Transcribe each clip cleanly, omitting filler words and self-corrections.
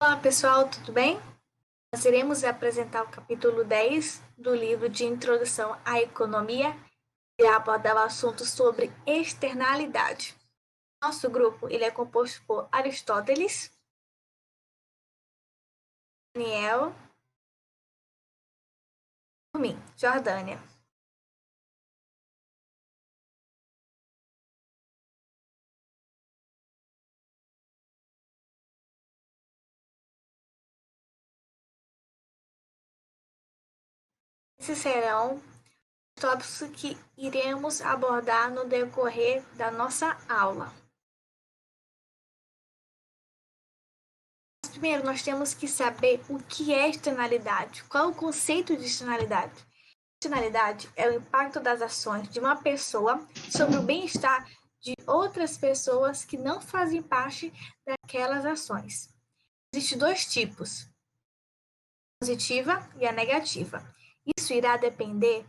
Olá pessoal, tudo bem? Nós iremos apresentar o capítulo 10 do livro de Introdução à Economia e abordar o assunto sobre externalidade. Nosso grupo ele é composto por Aristóteles, Daniel, por mim, Jordânia. Esses serão os tópicos que iremos abordar no decorrer da nossa aula. Primeiro, nós temos que saber o que é externalidade. Qual é o conceito de externalidade? Externalidade é o impacto das ações de uma pessoa sobre o bem-estar de outras pessoas que não fazem parte daquelas ações. Existem dois tipos, a positiva e a negativa. Isso irá depender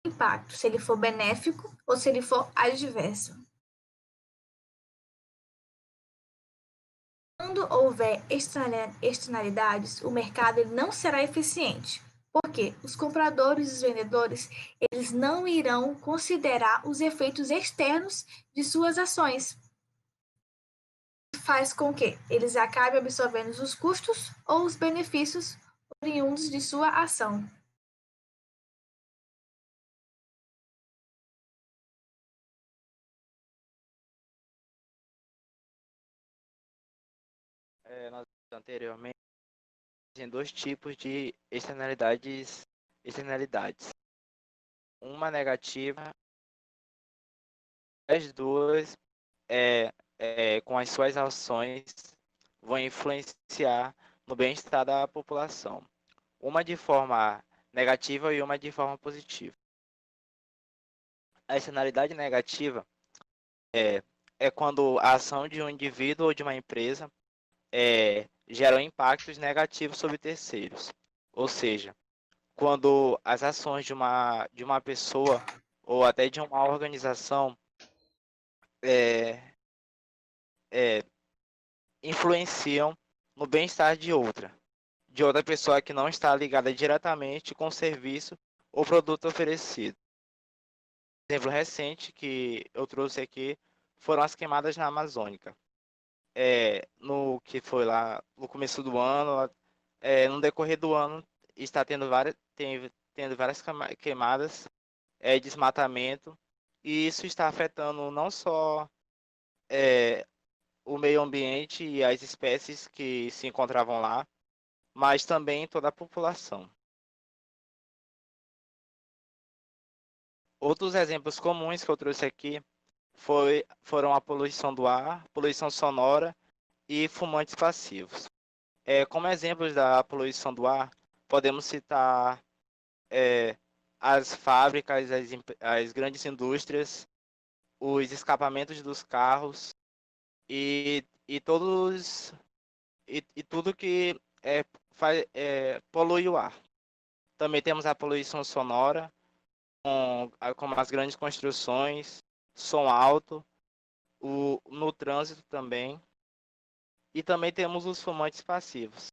do impacto, se ele for benéfico ou se ele for adverso. Quando houver externalidades, o mercado não será eficiente, porque os compradores e os vendedores eles não irão considerar os efeitos externos de suas ações. Faz com que eles acabem absorvendo os custos ou os benefícios oriundos de sua ação. Nós anteriormente em dois tipos de externalidades. Uma negativa, as duas com as suas ações vão influenciar no bem-estar da população. Uma de forma negativa e uma de forma positiva. A externalidade negativa é quando a ação de um indivíduo ou de uma empresa geram impactos negativos sobre terceiros. Ou seja, quando as ações de uma pessoa ou até de uma organização é, é, influenciam no bem-estar de outra pessoa que não está ligada diretamente com o serviço ou produto oferecido. Exemplo recente que eu trouxe aqui foram as queimadas na Amazônica. No que foi lá no começo do ano, no decorrer do ano, está tendo várias queimadas, desmatamento, e isso está afetando não só o meio ambiente e as espécies que se encontravam lá, mas também toda a população. Outros exemplos comuns que eu trouxe aqui foram a poluição do ar, poluição sonora e fumantes passivos. Como exemplos da poluição do ar, podemos citar as fábricas, as grandes indústrias, os escapamentos dos carros e tudo que polui o ar. Também temos a poluição sonora, como as grandes construções, som alto, no trânsito também. E também temos os fumantes passivos,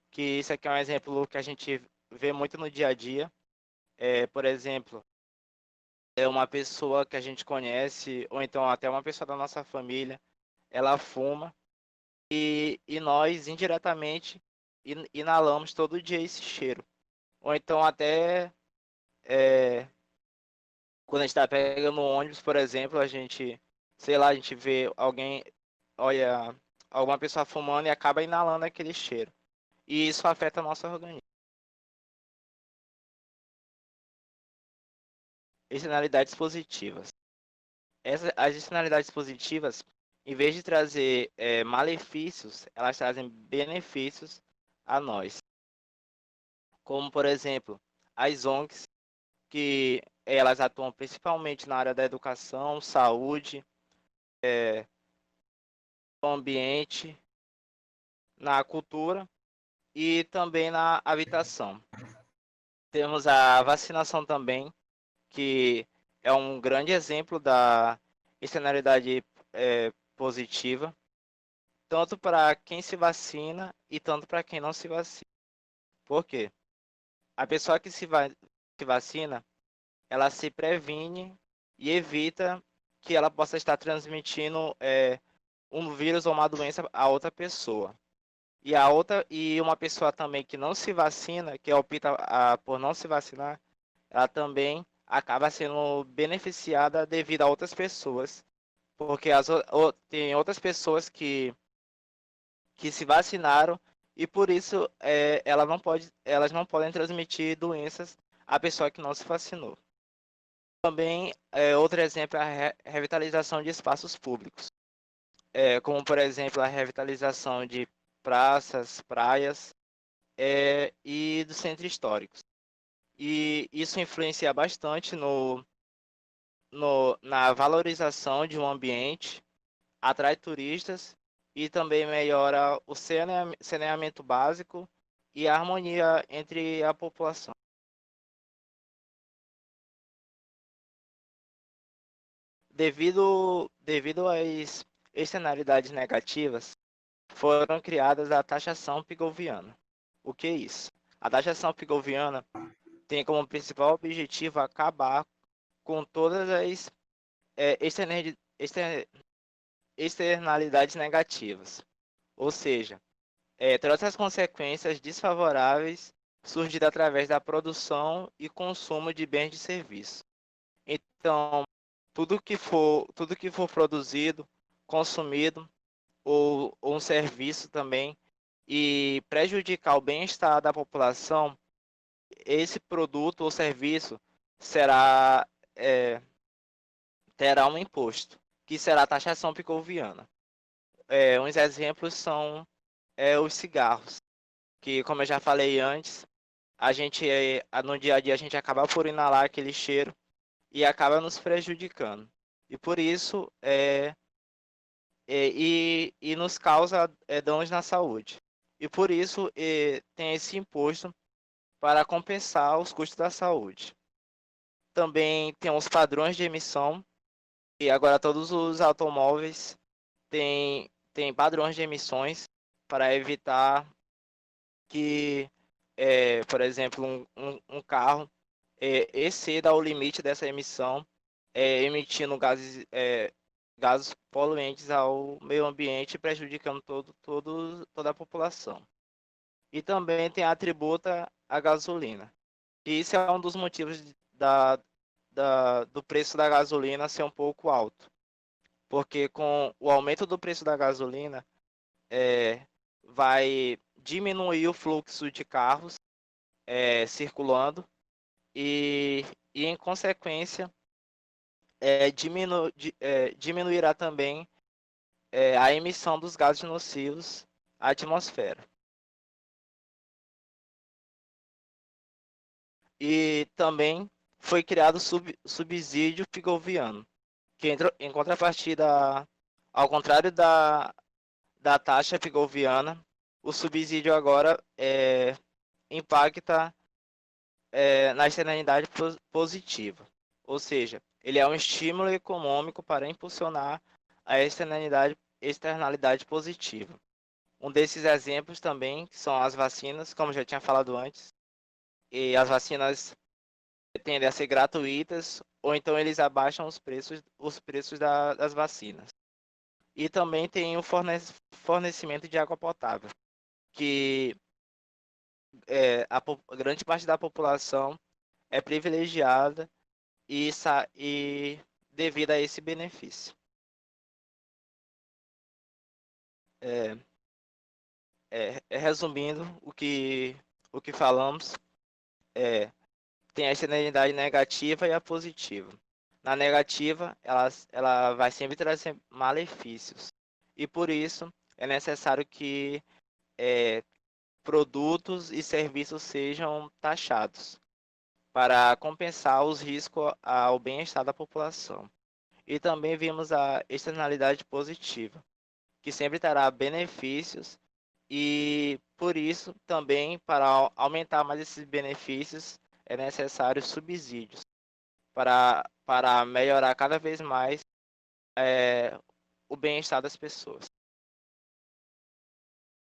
que isso aqui é um exemplo que a gente vê muito no dia a dia. Por exemplo, é uma pessoa que a gente conhece, ou então até uma pessoa da nossa família, ela fuma e nós indiretamente inalamos todo dia esse cheiro. Ou então até quando a gente está pegando um ônibus, por exemplo, sei lá, a gente vê alguém, olha, alguma pessoa fumando e acaba inalando aquele cheiro. E isso afeta o nosso organismo. Externalidades positivas. As externalidades positivas, em vez de trazer malefícios, elas trazem benefícios a nós. Como, por exemplo, as ONGs, que elas atuam principalmente na área da educação, saúde, ambiente, na cultura e também na habitação. Temos a vacinação também, que é um grande exemplo da externalidade positiva. tanto para quem se vacina e tanto para quem não se vacina. Por quê? A pessoa que se vacina, ela se previne e evita que ela possa estar transmitindo um vírus ou uma doença a outra pessoa. E uma pessoa também que não se vacina, que opta por não se vacinar, ela também acaba sendo beneficiada devido a outras pessoas, porque tem outras pessoas que se vacinaram e por isso elas não podem transmitir doenças à pessoa que não se vacinou. Também, outro exemplo é a revitalização de espaços públicos, como por exemplo a revitalização de praças, praias e dos centros históricos. E isso influencia bastante na valorização de um ambiente, atrai turistas e também melhora o saneamento básico e a harmonia entre a população. Devido às externalidades negativas, foram criadas a taxação pigoviana. O que é isso? A taxação pigoviana tem como principal objetivo acabar com todas as externalidades negativas, ou seja, todas as consequências desfavoráveis surgidas através da produção e consumo de bens e serviços. Então, tudo que for produzido, consumido ou um serviço também e prejudicar o bem-estar da população, esse produto ou serviço será é, terá um imposto, que será a taxação picoviana. Uns exemplos são os cigarros, que como eu já falei antes, a gente no dia a dia a gente acaba por inalar aquele cheiro e acaba nos prejudicando. E por isso e nos causa danos na saúde. E por isso tem esse imposto para compensar os custos da saúde. Também tem os padrões de emissão, e agora todos os automóveis têm padrões de emissões para evitar que, por exemplo, um carro exceda o limite dessa emissão, emitindo gases poluentes ao meio ambiente, prejudicando toda a população. E também tem a tributa à gasolina. E isso é um dos motivos do preço da gasolina ser um pouco alto. Porque com o aumento do preço da gasolina, vai diminuir o fluxo de carros circulando e, em consequência, diminuirá também a emissão dos gases nocivos à atmosfera. E também foi criado o subsídio pigoviano, que em contrapartida, ao contrário da taxa pigoviana, o subsídio agora impacta na externalidade positiva, ou seja, ele é um estímulo econômico para impulsionar a externalidade positiva. Um desses exemplos também são as vacinas, como já tinha falado antes, e as vacinas tendem a ser gratuitas ou então eles abaixam os preços das vacinas. E também tem o fornecimento de água potável, que a grande parte da população é privilegiada e devido a esse benefício. É, Resumindo o que falamos, tem a externalidade negativa e a positiva. Na negativa, ela vai sempre trazer malefícios. E por isso é necessário que produtos e serviços sejam taxados para compensar os riscos ao bem-estar da população. E também vimos a externalidade positiva, que sempre terá benefícios e por isso também para aumentar mais esses benefícios é necessário subsídios para melhorar cada vez mais o bem-estar das pessoas.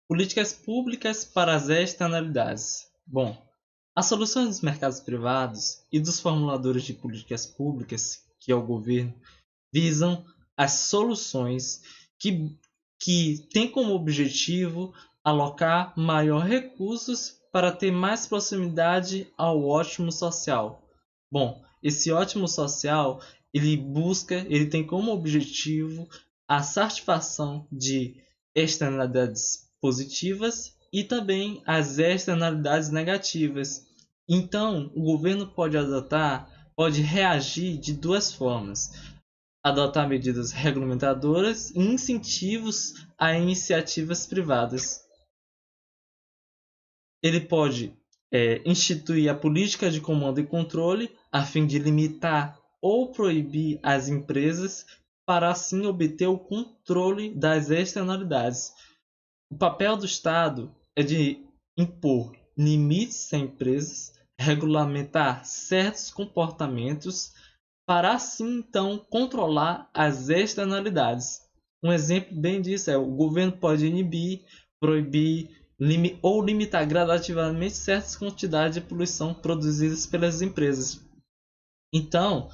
Políticas públicas para as externalidades. Bom, as soluções dos mercados privados e dos formuladores de políticas públicas, que é o governo, visam as soluções que têm como objetivo alocar maior recursos para ter mais proximidade ao ótimo social. Bom, esse ótimo social, ele tem como objetivo a satisfação de externalidades positivas e também as externalidades negativas. Então, o governo pode reagir de duas formas: adotar medidas regulamentadoras e incentivos a iniciativas privadas. Ele pode instituir a política de comando e controle a fim de limitar ou proibir as empresas para assim obter o controle das externalidades. O papel do Estado é de impor limites a empresas, regulamentar certos comportamentos para assim então controlar as externalidades. Um exemplo bem disso é o governo pode inibir, proibir ou limitar gradativamente certas quantidades de poluição produzidas pelas empresas. Então,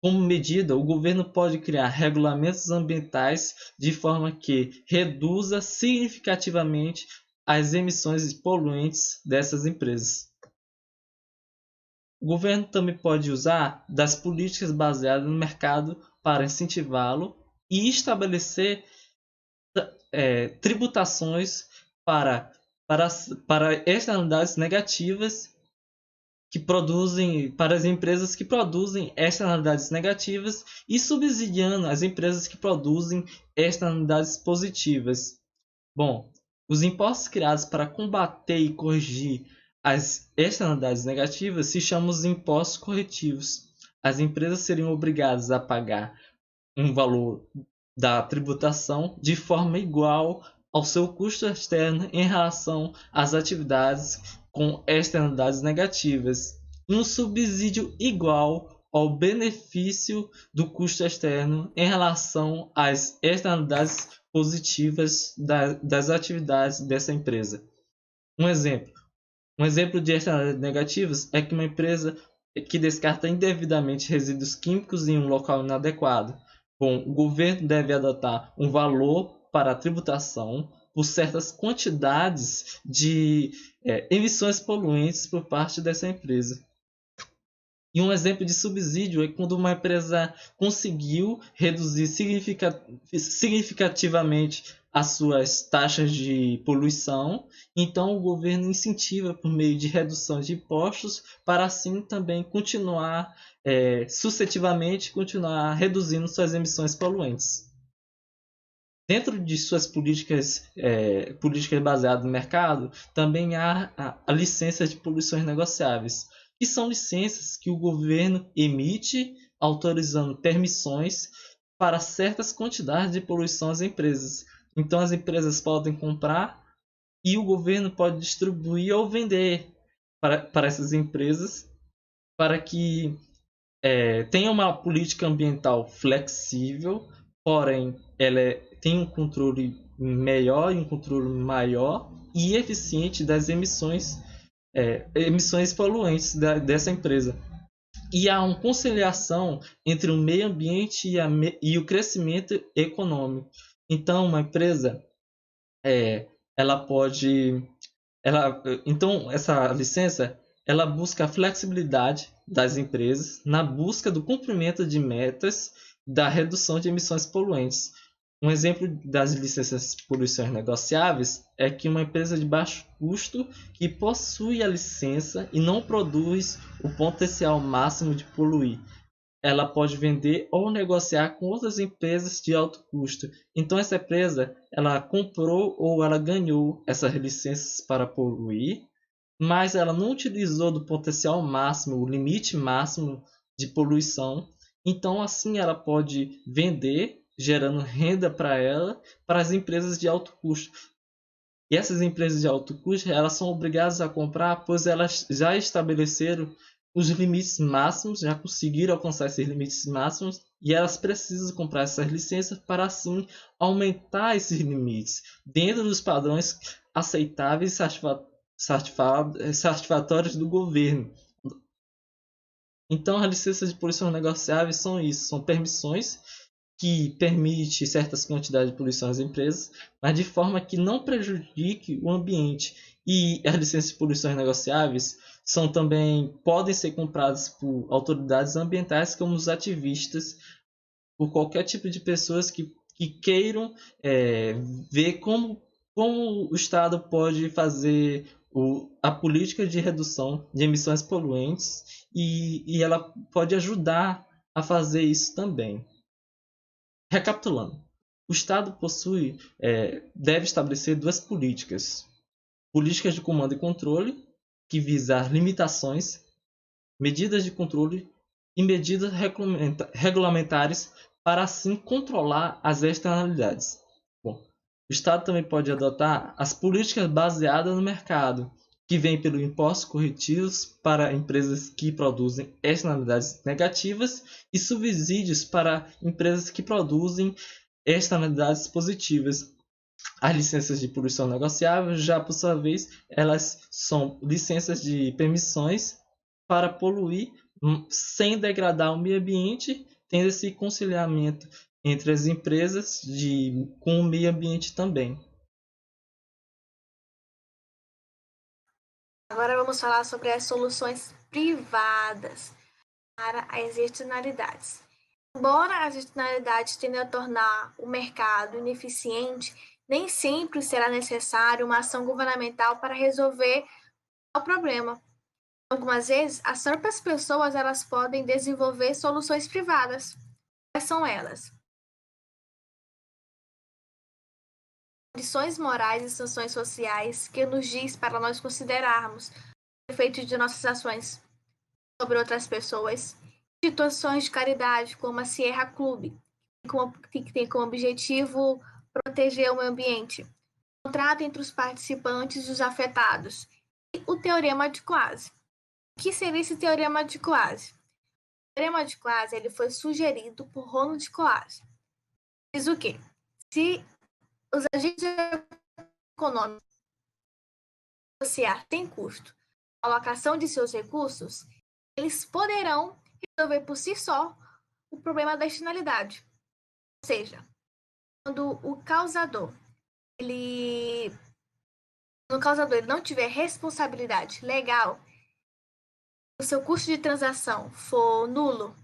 como medida, o governo pode criar regulamentos ambientais de forma que reduza significativamente as emissões poluentes dessas empresas. O governo também pode usar das políticas baseadas no mercado para incentivá-lo e estabelecer tributações para, para externalidades negativas que produzem, para as empresas que produzem externalidades negativas e subsidiando as empresas que produzem externalidades positivas. Bom, os impostos criados para combater e corrigir as externalidades negativas se chamam de impostos corretivos. As empresas seriam obrigadas a pagar um valor da tributação de forma igual ao seu custo externo em relação às atividades com externalidades negativas, e um subsídio igual ao benefício do custo externo em relação às externalidades positivas das atividades dessa empresa. Um exemplo de externalidades negativas é que uma empresa que descarta indevidamente resíduos químicos em um local inadequado. Bom, o governo deve adotar um valor para a tributação por certas quantidades de emissões poluentes por parte dessa empresa. E um exemplo de subsídio é quando uma empresa conseguiu reduzir significativamente as suas taxas de poluição, então o governo incentiva por meio de redução de impostos para assim também continuar continuar reduzindo suas emissões poluentes. Dentro de suas políticas baseadas no mercado, também há a licença de poluições negociáveis, que são licenças que o governo emite autorizando permissões para certas quantidades de poluição às empresas. Então as empresas podem comprar e o governo pode distribuir ou vender para essas empresas para que tenha uma política ambiental flexível, porém ela tem um controle melhor e um controle maior e eficiente das emissões poluentes dessa empresa. E há uma conciliação entre o meio ambiente e o crescimento econômico. Então, uma empresa então essa licença ela busca a flexibilidade das empresas na busca do cumprimento de metas da redução de emissões poluentes. Um exemplo das licenças de poluições negociáveis é que uma empresa de baixo custo que possui a licença e não produz o potencial máximo de poluir, ela pode vender ou negociar com outras empresas de alto custo. Então essa empresa ela comprou ou ela ganhou essas licenças para poluir, mas ela não utilizou do potencial máximo, o limite máximo de poluição. Então assim ela pode vender, gerando renda para ela, para as empresas de alto custo. E essas empresas de alto custo, elas são obrigadas a comprar, pois elas já estabeleceram os limites máximos, já conseguiram alcançar esses limites máximos, e elas precisam comprar essas licenças para assim aumentar esses limites dentro dos padrões aceitáveis e satisfatórios do governo. Então, as licenças de poluição negociáveis são isso, são permissões que permitem certas quantidades de poluição às empresas, mas de forma que não prejudique o ambiente. E as licenças de poluição negociáveis podem ser compradas por autoridades ambientais, como os ativistas, por qualquer tipo de pessoas que queiram ver como o Estado pode fazer a política de redução de emissões poluentes e ela pode ajudar a fazer isso também. Recapitulando, o Estado deve estabelecer duas políticas. Políticas de comando e controle, que visam limitações, medidas de controle e medidas regulamentares para assim controlar as externalidades. Bom, o Estado também pode adotar as políticas baseadas no mercado, que vêm pelo impostos corretivos para empresas que produzem externalidades negativas e subsídios para empresas que produzem externalidades positivas. As licenças de poluição negociável, já por sua vez, elas são licenças de permissões para poluir sem degradar o meio ambiente, tendo esse conciliamento entre as empresas com o meio ambiente também. Agora vamos falar sobre as soluções privadas para as externalidades. Embora as externalidades tendam a tornar o mercado ineficiente, nem sempre será necessário uma ação governamental para resolver o problema. Algumas vezes, as próprias pessoas elas podem desenvolver soluções privadas. Quais são elas? Condições morais e sanções sociais que nos diz para nós considerarmos o efeito de nossas ações sobre outras pessoas. Situações de caridade, como a Sierra Club, que tem como objetivo proteger o meio ambiente. Contrato entre os participantes e os afetados. E o Teorema de Clase. O que seria esse Teorema de Clase? O Teorema de Clase ele foi sugerido por Ronald Coase. Diz o quê? Se os agentes econômicos associar têm custo, a alocação de seus recursos, eles poderão resolver por si só o problema da externalidade. Ou seja, quando o causador ele não tiver responsabilidade legal, o seu custo de transação for nulo,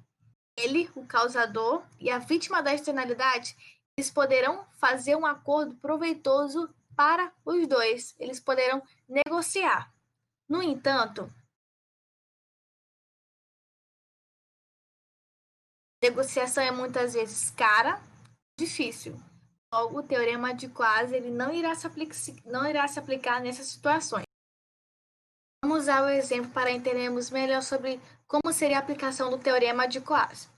ele, o causador e a vítima da externalidade, eles poderão fazer um acordo proveitoso para os dois. Eles poderão negociar. No entanto, negociação é muitas vezes cara, difícil. Logo, o Teorema de Clase ele não irá se aplicar nessas situações. Vamos usar o exemplo para entendermos melhor sobre como seria a aplicação do Teorema de Clase.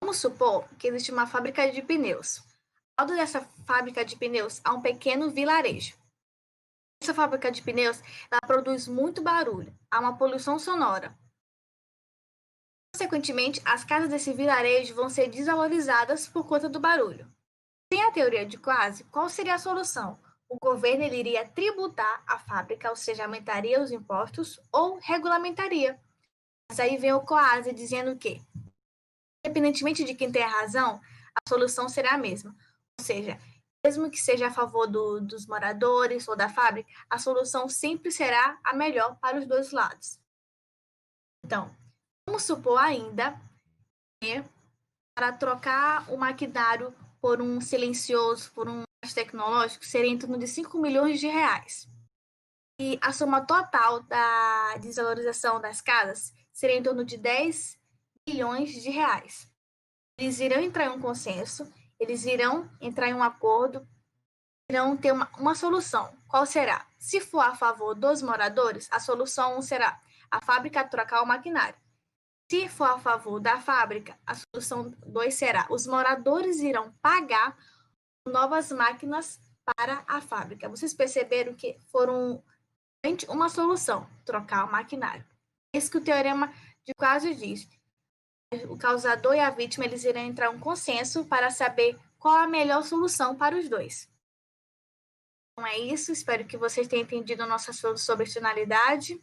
Vamos supor que existe uma fábrica de pneus. Ao lado dessa fábrica de pneus há um pequeno vilarejo. Essa fábrica de pneus ela produz muito barulho, há uma poluição sonora. Consequentemente, as casas desse vilarejo vão ser desvalorizadas por conta do barulho. Sem a teoria de Clase, qual seria a solução? O governo ele iria tributar a fábrica, ou seja, aumentaria os impostos ou regulamentaria. Mas aí vem o Clase dizendo que, independentemente de quem tem a razão, a solução será a mesma. Ou seja, mesmo que seja a favor dos moradores ou da fábrica, a solução sempre será a melhor para os dois lados. Então, vamos supor ainda que para trocar o maquinário por um silencioso, por um mais tecnológico, seria em torno de 5 milhões de reais. E a soma total da desvalorização das casas seria em torno de 10 milhões de reais. Eles irão entrar em um consenso, eles irão entrar em um acordo, irão ter uma solução. Qual será? Se for a favor dos moradores, a solução 1 será a fábrica trocar o maquinário. Se for a favor da fábrica, a solução 2 será os moradores irão pagar novas máquinas para a fábrica. Vocês perceberam que foram uma solução, trocar o maquinário. Isso que o Teorema de Clase diz. O causador e a vítima eles irão entrar em um consenso para saber qual a melhor solução para os dois. Então é isso, espero que vocês tenham entendido o nosso assunto sobre externalidade.